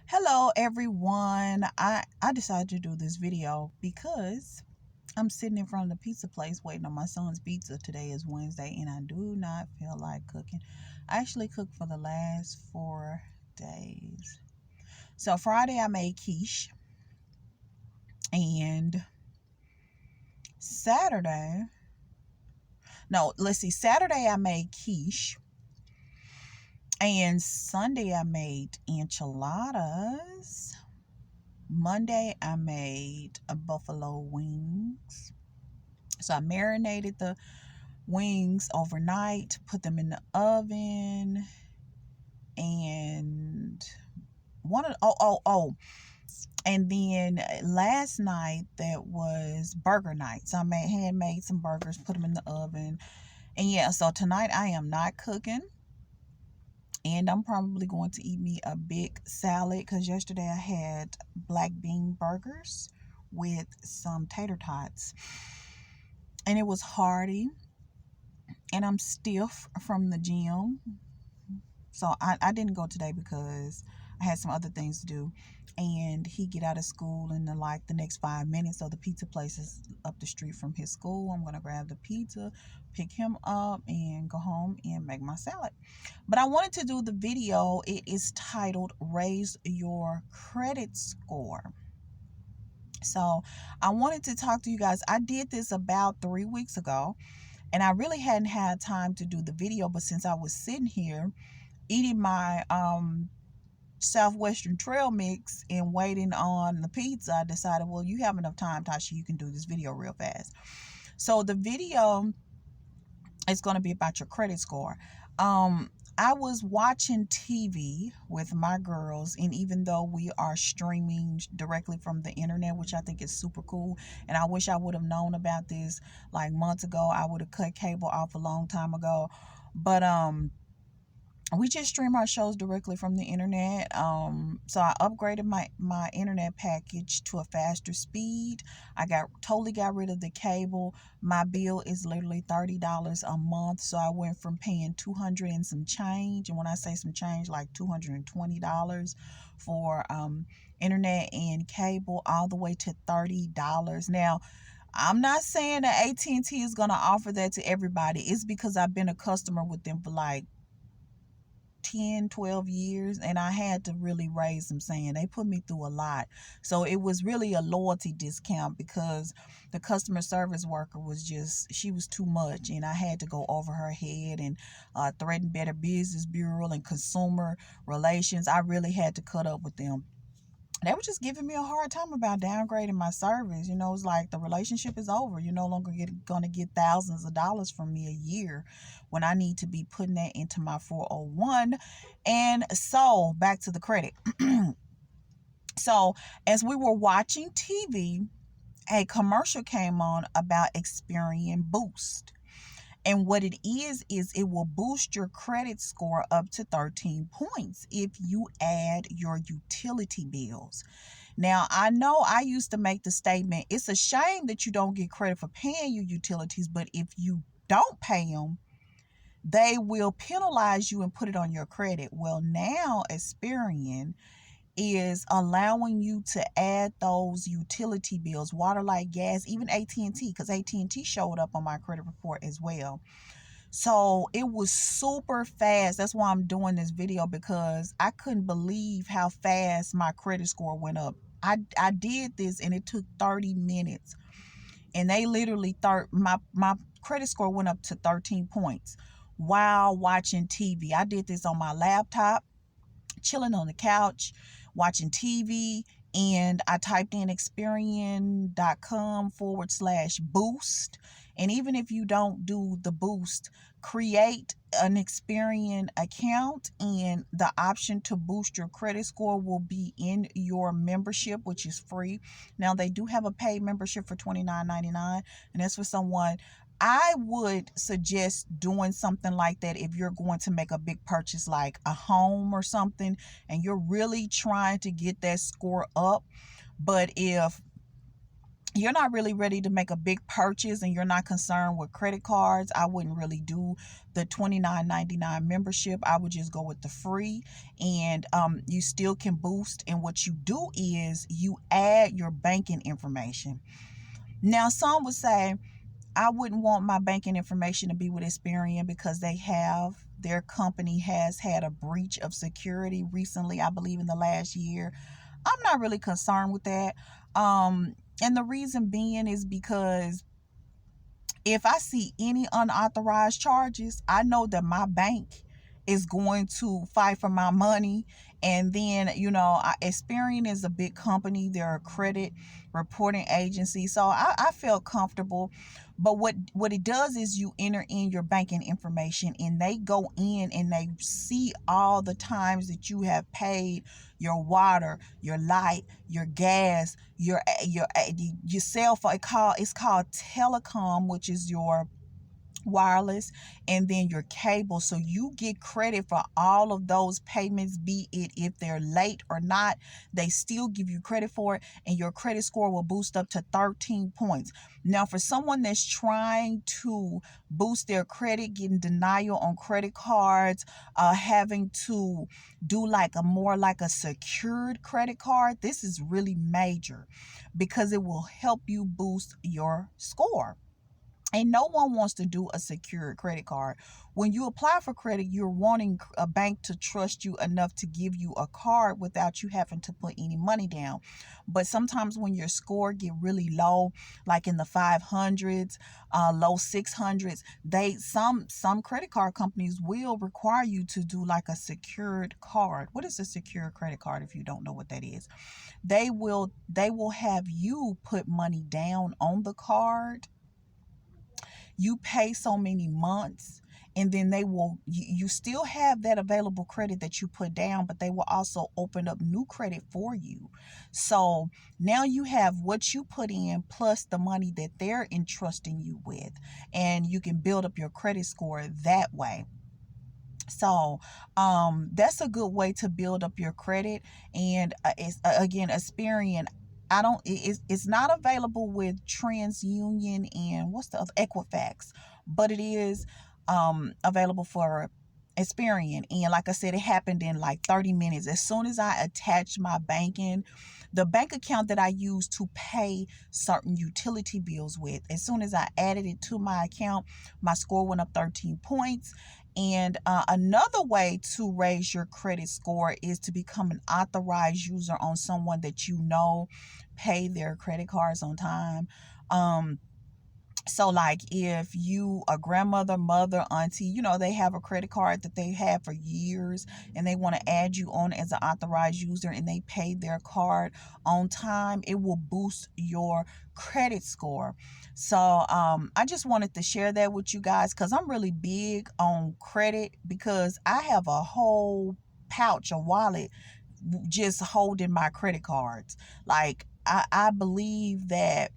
Hello everyone. I decided to do this video because I'm sitting in front of the pizza place waiting on my son's pizza. Today is Wednesday and I do not feel like cooking. I actually cooked for the last 4 days. So Friday I made quiche, and Saturday, no, let's see, Saturday I made quiche, and Sunday I made enchiladas. Monday I made a buffalo wings. So I marinated the wings overnight, put them in the oven, and and then last night that was burger night. So I handmade some burgers, put them in the oven, and yeah. So tonight I am not cooking, and I'm probably going to eat me a big salad because yesterday I had black bean burgers with some tater tots, and it was hearty. And I'm stiff from the gym. So I didn't go today because I had some other things to do. And he get out of school in the next 5 minutes. So the pizza place is up the street from his school. I'm gonna grab the pizza, pick him up, and go home and make my salad. But I wanted to do the video. It is titled Raise Your Credit Score. So I wanted to talk to you guys. I did this about 3 weeks ago, and I really hadn't had time to do the video, but since I was sitting here eating my Southwestern Trail mix and waiting on the pizza, I decided, well, you have enough time, Tasha, you can do this video real fast. So the video is going to be about your credit score. I was watching TV with my girls, and even though we are streaming directly from the internet, which I think is super cool, and I wish I would have known about this like months ago, I would have cut cable off a long time ago. But we just stream our shows directly from the internet. So I upgraded my internet package to a faster speed. I totally got rid of the cable. My bill is literally $30 a month. So I went from paying 200 and some change, and when I say some change, like $220 for internet and cable, all the way to $30. Now, I'm not saying that AT&T is going to offer that to everybody. It's because I've been a customer with them for like 10-12 years, and I had to really raise them, saying they put me through a lot. So it was really a loyalty discount because the customer service worker she was too much, and I had to go over her head and threaten Better Business Bureau and consumer relations. I really had to cut up with them. They were just giving me a hard time about downgrading my service. It's like the relationship is over. You're no longer going to get thousands of dollars from me a year when I need to be putting that into my 401. And so back to the credit. So as we were watching TV, a commercial came on about Experian Boost. And what it is it will boost your credit score up to 13 points if you add your utility bills. Now, I know I used to make the statement, it's a shame that you don't get credit for paying your utilities, but if you don't pay them, they will penalize you and put it on your credit. Well, now Experian is allowing you to add those utility bills, water, light, gas, even AT&T, because AT&T showed up on my credit report as well. So it was super fast. That's why I'm doing this video, because I couldn't believe how fast my credit score went up. I did this and it took 30 minutes, and they literally my credit score went up to 13 points while watching TV. I did this on my laptop, chilling on the couch, watching TV, and I typed in Experian.com/boost. And even if you don't do the boost, create an Experian account, and the option to boost your credit score will be in your membership, which is free. Now, they do have a paid membership for $29.99, and that's for someone. I would suggest doing something like that if you're going to make a big purchase like a home or something, and you're really trying to get that score up. But if you're not really ready to make a big purchase and you're not concerned with credit cards, I wouldn't really do the $29.99 membership. I would just go with the free, and you still can boost. And what you do is you add your banking information. Now, some would say, I wouldn't want my banking information to be with Experian because their company has had a breach of security recently, I believe in the last year. I'm not really concerned with that. And the reason being is because if I see any unauthorized charges, I know that my bank is going to fight for my money. And then, Experian is a big company. They're a credit reporting agency. So I felt comfortable. But what it does is you enter in your banking information, and they go in and they see all the times that you have paid your water, your light, your gas, your cell phone. It's called telecom, which is your wireless, and then your cable. So you get credit for all of those payments, be it if they're late or not, they still give you credit for it, and your credit score will boost up to 13 points. Now, for someone that's trying to boost their credit, getting denial on credit cards, having to do like a secured credit card, this is really major because it will help you boost your score. And no one wants to do a secured credit card. When you apply for credit, you're wanting a bank to trust you enough to give you a card without you having to put any money down. But sometimes when your score get really low, like in the 500s, low 600s, some credit card companies will require you to do like a secured card. What is a secured credit card if you don't know what that is? They will have you put money down on the card. You pay so many months, and then you still have that available credit that you put down, but they will also open up new credit for you. So now you have what you put in plus the money that they're entrusting you with, and you can build up your credit score that way. So that's a good way to build up your credit. And it's again, Experian, I don't it's not available with TransUnion and what's the other, Equifax, but it is available for Experian. And like I said, it happened in like 30 minutes. As soon as I attached my banking, the bank account that I use to pay certain utility bills with, as soon as I added it to my account, my score went up 13 points. And another way to raise your credit score is to become an authorized user on someone that you know pay their credit cards on time. So like if you a grandmother, mother, auntie, they have a credit card that they have for years, and they want to add you on as an authorized user, and they pay their card on time, it will boost your credit score. So I just wanted to share that with you guys because I'm really big on credit, because I have a whole pouch, a wallet just holding my credit cards. Like I believe that,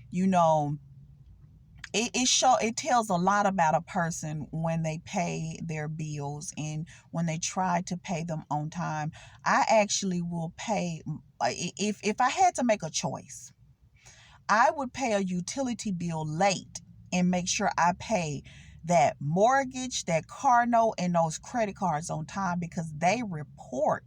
you know, it tells a lot about a person when they pay their bills and when they try to pay them on time. I actually will pay, if I had to make a choice, I would pay a utility bill late and make sure I pay that mortgage, that car note, and those credit cards on time, because they report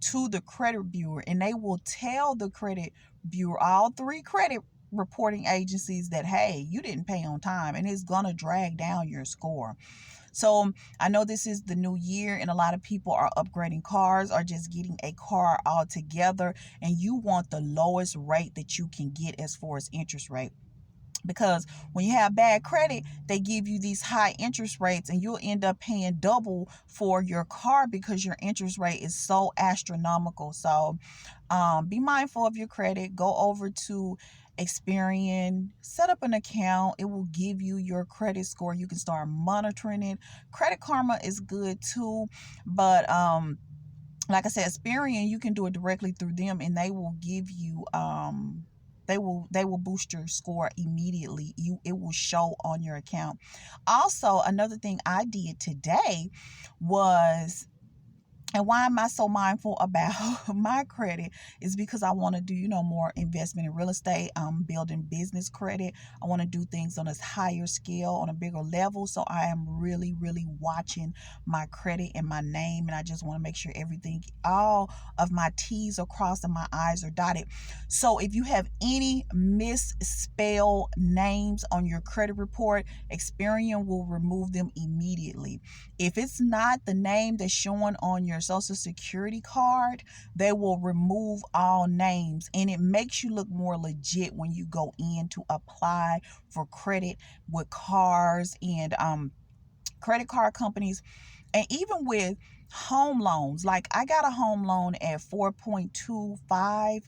to the credit bureau, and they will tell the credit bureau, all three credit reporting agencies, that hey, you didn't pay on time, and it's gonna drag down your score. So I know this is the new year, and a lot of people are upgrading cars or just getting a car altogether, and you want the lowest rate that you can get as far as interest rate. Because when you have bad credit, they give you these high interest rates, and you'll end up paying double for your car because your interest rate is so astronomical. So be mindful of your credit. Go over to Experian, set up an account. It will give you your credit score. You can start monitoring it. Credit Karma is good too, but like I said, Experian, you can do it directly through them, and they will give you they will boost your score immediately. It will show on your account. Also, another thing I did today was And why am I so mindful about my credit is because I want to do, more investment in real estate. I'm building business credit. I want to do things on a higher scale, on a bigger level. So I am really, really watching my credit and my name. And I just want to make sure everything, all of my T's are crossed and my I's are dotted. So if you have any misspelled names on your credit report, Experian will remove them immediately. If it's not the name that's showing on your social security card, they will remove all names, and it makes you look more legit when you go in to apply for credit with cars and credit card companies, and even with home loans. Like I got a home loan at 4.25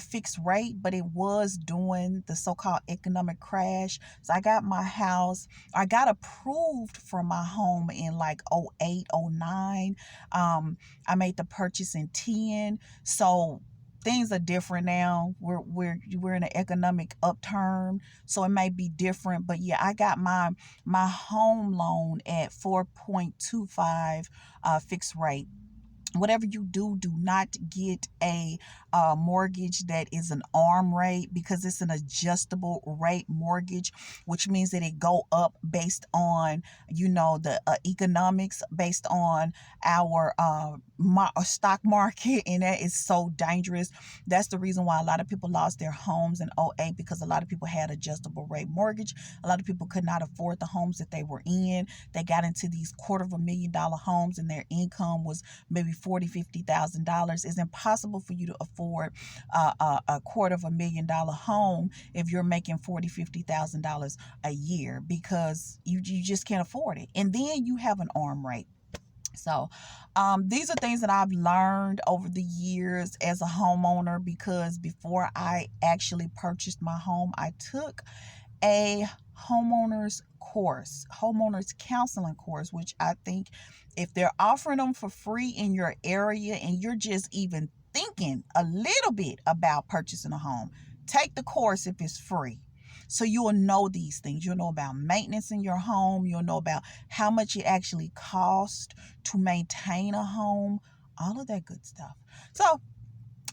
fixed rate, but it was during the so-called economic crash. So I got my house, I got approved for my home in like 08, 09. I made the purchase in 10. So things are different now. We're in an economic upturn, so it may be different. But yeah, I got my home loan at 4.25 fixed rate. Whatever you do, do not get a mortgage that is an ARM rate, because it's an adjustable rate mortgage, which means that it go up based on, the economics, based on our stock market, and that is so dangerous. That's the reason why a lot of people lost their homes in '08, because a lot of people had adjustable rate mortgage. A lot of people could not afford the homes that they were in. They got into these $250,000 homes, and their income was maybe $40,000-$50,000. It's impossible for you to afford a $250,000 home if you're making $40,000-$50,000 a year, because you just can't afford it. And then you have an ARM rate. So these are things that I've learned over the years as a homeowner, because before I actually purchased my home, I took a homeowners counseling course, which I think if they're offering them for free in your area and you're just even thinking a little bit about purchasing a home, take the course if it's free. So you will know these things. You'll know about maintenance in your home. You'll know about how much it actually costs to maintain a home, all of that good stuff. So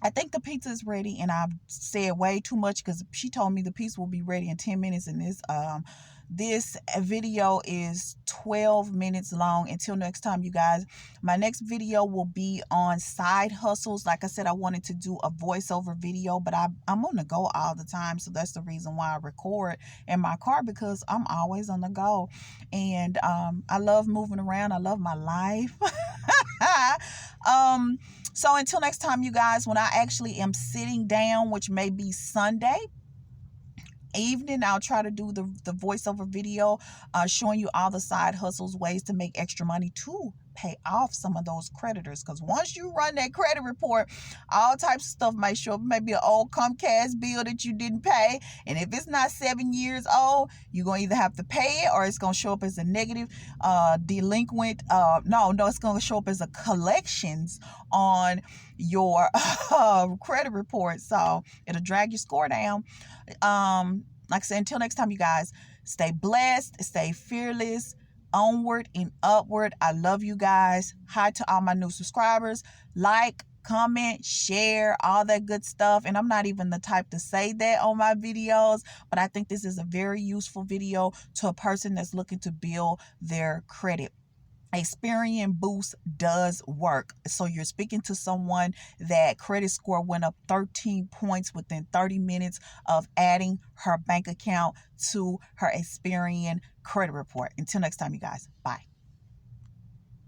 I think the pizza is ready, and I've said way too much because she told me the pizza will be ready in 10 minutes, and this video is 12 minutes long. Until next time, you guys, my next video will be on side hustles. Like I said, I wanted to do a voiceover video, but I'm on the go all the time, so that's the reason why I record in my car, because I'm always on the go. And I love moving around. I love my life. So until next time, you guys, when I actually am sitting down, which may be Sunday evening, I'll try to do the voiceover video showing you all the side hustles, ways to make extra money to pay off some of those creditors. Because once you run that credit report, all types of stuff might show up. Maybe an old Comcast bill that you didn't pay, and if it's not 7 years old, you're going to either have to pay it, or it's going to show up as a negative delinquent. No, it's going to show up as a collections on your credit report. So it'll drag your score down. Like I said, until next time, you guys, stay blessed, stay fearless, onward and upward. I love you guys. Hi to all my new subscribers. Like, comment, share, all that good stuff. And I'm not even the type to say that on my videos, but I think this is a very useful video to a person that's looking to build their credit. Experian Boost does work. So you're speaking to someone that credit score went up 13 points within 30 minutes of adding her bank account to her Experian credit report. Until next time, you guys. Bye.